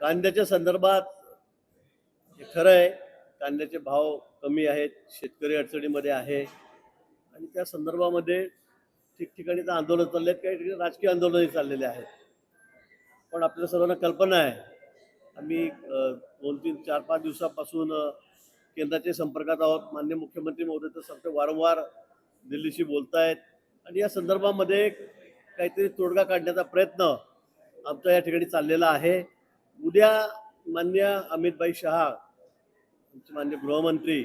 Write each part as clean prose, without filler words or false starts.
कांद्याच्या संदर्भात हे खरं आहे, कांद्याचे भाव कमी आहेत, शेतकरी अडचणीमध्ये आहे आणि त्या संदर्भामध्ये ठिकठिकाणी तर आंदोलन चालले आहेत, काही ठिकाणी राजकीय आंदोलनही चाललेले आहेत. पण आपल्या सर्वांना कल्पना आहे, आम्ही 2-3-4-5 दिवसापासून केंद्राच्या संपर्कात आहोत. माननीय मुख्यमंत्री महोदय तर सध्या वारंवार दिल्लीशी बोलतायत आणि या संदर्भामध्ये काहीतरी तोडगा काढण्याचा प्रयत्न आमचा या ठिकाणी चाललेला आहे. उद्या माननीय अमितभाई शहा, आमचे माननीय गृहमंत्री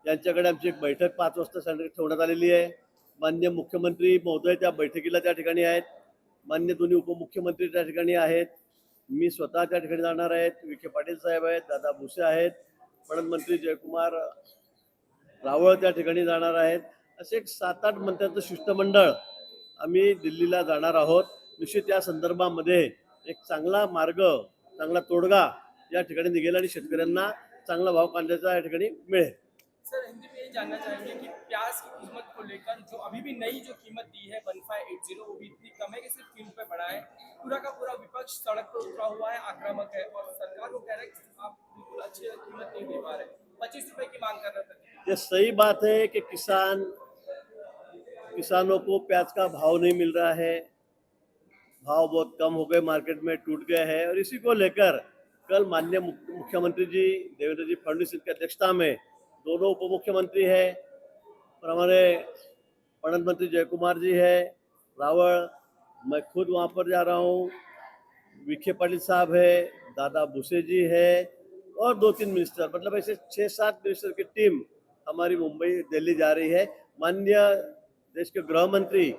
यांच्याकडे आमची एक बैठक 5 वाजता ठेवण्यात आलेली आहे. माननीय मुख्यमंत्री महोदय त्या बैठकीला त्या ठिकाणी आहेत. माननीय दोन्ही उपमुख्यमंत्री त्या ठिकाणी आहेत. मी स्वतः त्या ठिकाणी जाणार आहेत. विखे पाटील साहेब आहेत, दादा भुसे आहेत, पणन मंत्री जयकुमार रावळ त्या ठिकाणी जाणार आहेत. असे एक 7-8 मंत्र्यांचं शिष्टमंडळ आम्ही दिल्लीला जाणार आहोत. निश्चित या संदर्भामध्ये एक चांगला मार्ग, चांगला तोडगा या ठिकाणी निघेल आणि शेतकऱ्यांना चांगला भाव कांद्याचा या ठिकाणी मिळेल. सर हिंदी में ये जानना चाहेंगे कि प्याज की कीमत को लेकर जो अभी भी नई जो कीमत दी है 1580 वो भी इतनी कम है कि सिर्फ 3 रुपये बढ़ा है। पूरा का पूरा विपक्ष सड़क पर उतरा हुआ है, आक्रामक है और सरकार को कह रहा है कि आप बिल्कुल अच्छी कीमत नहीं दे पा रहे, 25 रुपए की मांग कर रहे थे। ये सही बात है कि किसानों को प्याज का भाव नहीं मिल रहा है, भाव बहुत कम हो गए, मार्केट में टूट गए हैं और इसी को लेकर कल माननीय मुख्यमंत्री जी देवेंद्र जी फडणवीस की अध्यक्षता में दोनों उप मुख्यमंत्री है और हमारे पणन मंत्री जयकुमार जी है, रावल, मैं खुद वहाँ पर जा रहा हूँ, विखे पाटिल साहब है, दादा भुसे जी है और 2-3 मिनिस्टर, मतलब ऐसे 6-7 मिनिस्टर की टीम हमारी मुंबई दिल्ली जा रही है। माननीय देश के गृह मंत्री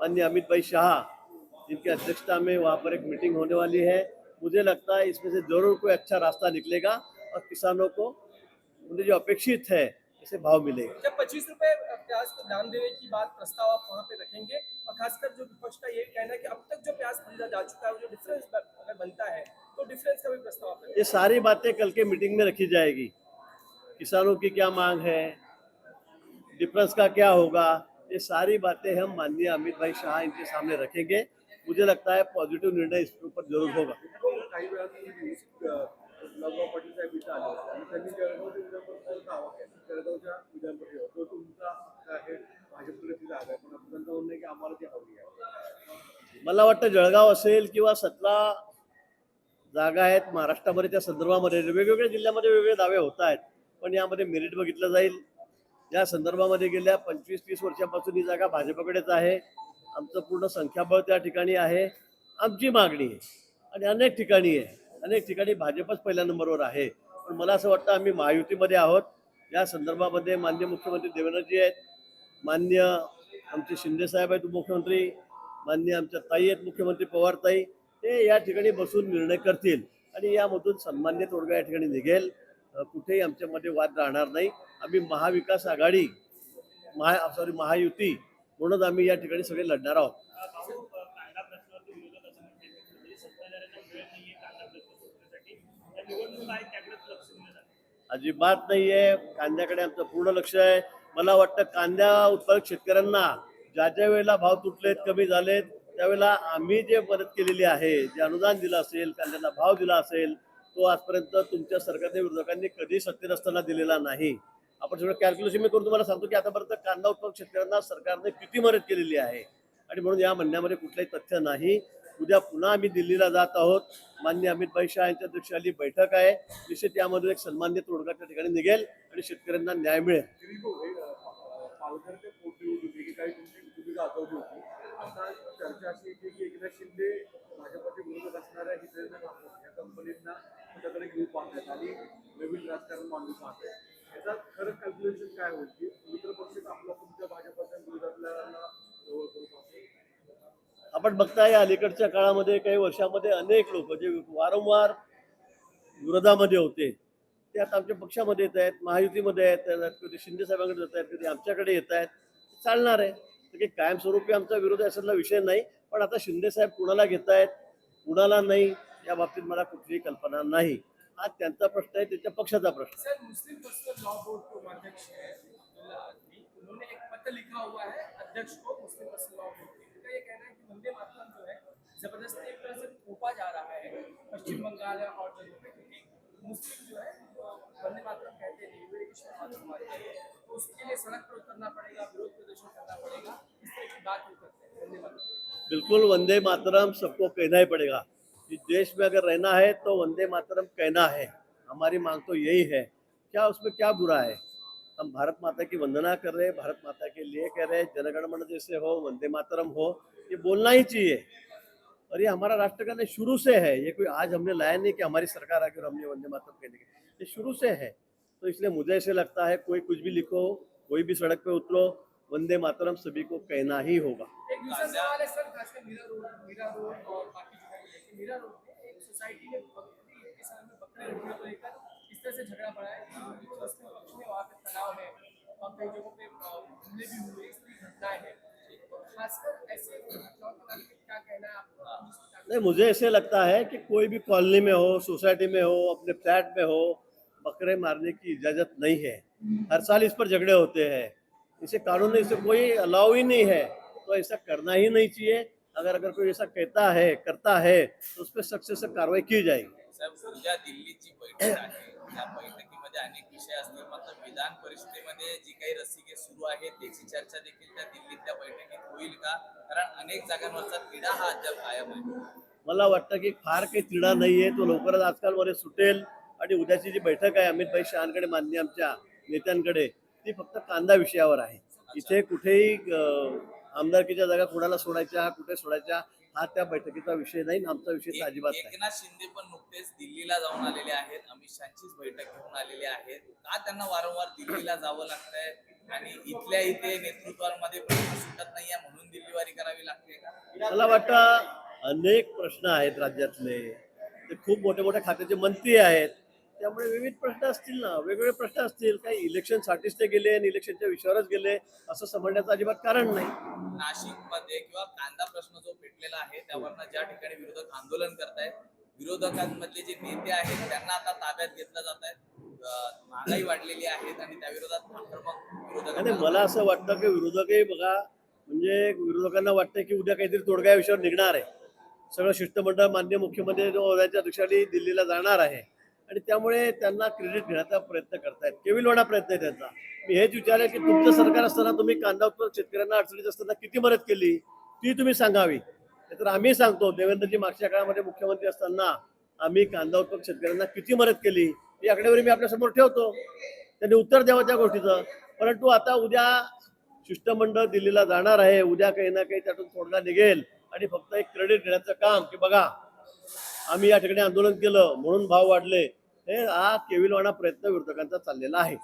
माननीय अमित भाई शाह जिनकी अध्यक्षता में वहाँ पर एक मीटिंग होने वाली है। मुझे लगता है इसमें से जरूर कोई अच्छा रास्ता निकलेगा और किसानों को उन्हें जो अपेक्षित है इसे भाव मिलेगा। जब 25 रुपए प्याज को दाम देने की बात प्रस्ताव आप वहाँ पे रखेंगे और खासकर जो विपक्ष का ये कहना है कि अब तक जो प्याज खरीदा जा चुका है वो जो डिफरेंस अगर बनता है तो डिफरेंस का भी प्रस्ताव आप रखेंगे। ये सारी बातें कल के मीटिंग में रखी जाएगी। किसानों की क्या मांग है, डिफरेंस का क्या होगा, ये सारी बातें हम माननीय अमित भाई शाह इनके सामने रखेंगे। मुझे लगता है पॉझिटिव्ह निर्णय इसके ऊपर जरूर होगा। काही वेळा तुम्ही गुलाबराव पाटील साहेब इथं आले होते आणि त्यांनी जळगावच्या विधानपरिषदेचा दावा केला. जळगावच्या विधानपरिषदेवर तो तुमचा आहे, भाजपकडे ती जागा आहे, पण आपण त्यांचं म्हणणं आहे की आम्हाला ती हवी आहे. मला वाटतं जळगाव असेल किंवा 17 जागा आहेत महाराष्ट्रामध्ये, त्या संदर्भामध्ये वेगवेगळ्या जिल्ह्यामध्ये वेगवेगळे दावे होत आहेत, पण यामध्ये मेरिट बघितलं जाईल. या संदर्भामध्ये गेल्या 25-30 वर्षापासून ही जागा भाजपकडेच आहे. आमचं पूर्ण संख्याबळ त्या ठिकाणी आहे. आमची मागणी आहे आणि अनेक ठिकाणी आहे, अनेक ठिकाणी भाजपच पहिल्या नंबरवर आहे. पण मला असं वाटतं आम्ही महायुतीमध्ये आहोत. या संदर्भामध्ये माननीय मुख्यमंत्री देवेंद्रजी आहेत, माननीय आमचे शिंदे साहेब आहेत उपमुख्यमंत्री, माननीय आमच्या ताई आहेत मुख्यमंत्री पवारताई, ते या ठिकाणी बसून निर्णय करतील आणि यामधून सन्मान्य तोडगा या ठिकाणी निघेल. कुठेही आमच्यामध्ये वाद राहणार नाही. आम्ही महाविकास आघाडी महायुती म्हणून आम्ही या ठिकाणी सगळे लढणार आहोत. अजिबात नाहीये, कांद्याकडे आमचं पूर्ण लक्ष आहे. मला वाटतं कांद्या उत्पादक शेतकऱ्यांना ज्या ज्या वेळेला भाव तुटलेत, कमी झालेत, त्यावेळेला आम्ही जे मदत केलेली आहे, जे अनुदान दिलं असेल, कांद्याला भाव दिला असेल, तो आजपर्यंत तुमच्या सरकारच्या विरोधकांनी कधी सत्तेत असताना दिलेला नाही. आपण सगळं कॅल्क्युलेशन मी करून तुम्हाला सांगतो की आतापर्यंत कांदा उत्पादक शेतकऱ्यांना सरकारने किती मदत केलेली आहे आणि म्हणून या म्हणण्यामध्ये कुठलंही तथ्य नाही. उद्या पुन्हा आम्ही दिल्लीला जात आहोत. माननीय अमित भाई शाह यांच्या अध्यक्षतेखाली बैठक आहे. निश्चित यामध्ये एक सन्मान्य तोडगा त्या ठिकाणी निघेल आणि शेतकऱ्यांना न्याय मिळेल. पालघरच्या पोटनिवडणुकी की काही तुमची भूमिका आजवली होती. आता चर्चा अशी येते की एकनाथ शिंदे भाजपचे विरोधक असणाऱ्या हितेंद्र ठाकूर या कंपनींना स्वतःकडे घेऊन पाहतात आणि नवीन राजकारण मांडून पाहतात. याचा खरं कॅल्क्युलेशन काय होईल की मित्र पक्ष आपला तुमच्या भाजपच्या विरोधातल्या जवळ करू पाहतो. आपण बघताय अलीकडच्या काळामध्ये काही वर्षामध्ये अनेक लोक जे वारंवार विरोधामध्ये होते ते आता आमच्या पक्षामध्ये येत आहेत, महायुतीमध्ये येत आहेत, कधी शिंदे साहेबांकडे येत आहेत, कधी आमच्याकडे येत आहेत. चालणार आहे. तर काही कायमस्वरूपी आमचा विरोध असायला विषय नाही. पण आता शिंदे साहेब कुणाला घेत आहेत, कुणाला नाही, या बाबतीत मला कुठलीही कल्पना नाही. हा त्यांचा प्रश्न आहे, त्यांच्या पक्षाचा प्रश्न. सर मुस्लिम पर्सनल लॉ बोर्ड के उपाध्यक्ष है अब्दुल्ला आजमी, उन्होंने एक पत्र लिखा हुआ है अध्यक्ष को मुस्लिम पर्सनल लॉ बोर्ड के। उनका ये कहना है कि वंदे मातरम जो है जबरदस्ती एक तरह से थोपा जा रहा है पश्चिम बंगाल और जम्मू में, क्योंकि मुस्लिम जो है वो वंदे मातरम कहते नहीं, वे विश्व मातरम मानते हैं, तो उसके लिए सड़क पर उतरना पड़ेगा, विरोध प्रदर्शन करना पड़ेगा, इस तरह की बात वो करते हैं वंदे मातरम। बिल्कुल वंदे मातरम सबको कहना ही पड़ेगा। इस देश में अगर रहना है तो वंदे मातरम कहना है। हमारी मांग तो यही है। क्या उसमें क्या बुरा है? हम भारत माता की वंदना कर रहे हैं, भारत माता के लिए कह रहे हैं, जनगण मन जैसे हो, वंदे मातरम हो, ये बोलना ही चाहिए। और ये हमारा राष्ट्रगान शुरू से है, ये कोई आज हमने लाया नहीं कि हमारी सरकार आकर हमने वंदे मातरम कहने के, ये शुरू से है। तो इसलिए मुझे ऐसे लगता है कोई कुछ भी लिखो, कोई भी सड़क पे उतरो, वंदे मातरम सभी को कहना ही होगा। एक दूसरा सवाल है सर, खासकर मीरा रोड और बाकी जगह को लेकर। मीरा रोड पे एक सोसाइटी में बकरी के समय में बकरे रखने को लेकर इस तरह से झगड़ा पड़ा है कि मुस्लिम पक्ष में वहाँ पे तनाव है और कई जगहों पे हमले भी हुए, इस तरह की घटनाएं हैं। तो खासकर ऐसे घटनाओं के बारे में क्या कहना है आपका? नहीं, मुझे ऐसे लगता है कि कोई भी कॉलोनी में हो, सोसाइटी में हो, अपने फ्लैट में हो, बकरे मारने की इजाजत नहीं है। हर साल इस पर झगड़े होते हैं, इसे कानून में इसे कोई अलाउ ही नहीं है, तो ऐसा करना ही नहीं चाहिए। अगर कोई ऐसा कहता है, करता है, तो उस पर सख्त से सख्त कार्रवाई की जाएगी। साहेब, उद्या दिल्लीची बैठक आहे. त्या बैठकीमध्ये अनेक विषय असतील, मात्र विधान परिषदेमध्ये जी काही रसिके सुरू आहेत त्याची चर्चा देखील त्या दिल्लीतल्या बैठकीत होईल का? कारण अनेक जागांवरचा तिढा हा अद्याप कायम आहे. मला वाटतं की फार काही तिढा नाहीये, तो लवकरच आजकाल मध्ये सुटेल। आणि उद्याची जी बैठक आहे अमित भाई शहांकडे माननीय आमच्या नेत्यांकडे, ती फक्त कांदा विषयावर आहे। इथे कुठेही आमदारकीच्या जागा कोणाला सोडायच्या, कुठे सोडायच्या, हा त्या बैठकीचा विषय नाही, आमचा विषय तर अजिबात नाही। एकनाथ शिंदे पण नुकतेच दिल्लीला जाऊन आलेले आहेत, अमित शहांचीच बैठक घेऊन आलेले आहेत. का त्यांना वारंवार दिल्लीला जावं लागतंय आणि इथल्या इथे नेतृत्वामध्ये प्रश्न सुटत नाहीये म्हणून दिल्लीवारी करावी लागते का? मला वाटतं अनेक प्रश्न आहेत राज्यातले, ते खूप मोठे मोठे खात्याचे मंत्री आहेत, त्यामुळे विविध प्रश्न असतील ना, वेगवेगळे प्रश्न असतील। काही इलेक्शनसाठीच ते गेले आणि इलेक्शनच्या विषयावरच गेले असं समजण्याचं अजिबात कारण नाही। नाशिकमध्ये किंवा कांदा प्रश्न जो पेटलेला आहे त्यावरनं ज्या ठिकाणी विरोधक आंदोलन करतायत, विरोधकांमधले जे नेते आहेत त्यांना आता ताब्यात घेतलं जात आहे. महागाई वाढलेली आहेत आणि त्या विरोधात आक्रमक आणि विरोधकांना मला असं वाटतं की विरोधकही बघा, म्हणजे विरोधकांना वाटतं की उद्या काहीतरी तोडगा या विषयावर निघणार आहे। सगळं शिष्टमंडळ माननीय मुख्यमंत्री होण्याच्या दृष्टीने दिल्लीला जाणार आहे आणि त्यामुळे त्यांना क्रेडिट घेण्याचा प्रयत्न करतायत, केविलवाणा प्रयत्न आहे त्यांचा। मी हेच विचारेल की तुमचं सरकार असताना तुम्ही कांदा उत्पादक शेतकऱ्यांना अडचणीत असताना किती मदत केली, ती तुम्ही सांगावी। तर आम्ही सांगतो, देवेंद्रजी मागच्या काळामध्ये मुख्यमंत्री असताना आम्ही कांदा उत्पादक शेतकऱ्यांना किती मदत केली, ही आकडेवारी मी आपल्यासमोर ठेवतो, त्यांनी उत्तर द्यावं त्या गोष्टीचं। परंतु आता उद्या शिष्टमंडळ दिल्लीला जाणार आहे, उद्या काही ना काही त्यातून तोडगा निघेल आणि फक्त एक क्रेडिट घेण्याचं काम की बघा आम्ही या ठिकाणी आंदोलन केलं म्हणून भाव वाढले, हे हा केविलवाणा प्रयत्न विरोधकांचा चाललेला आहे।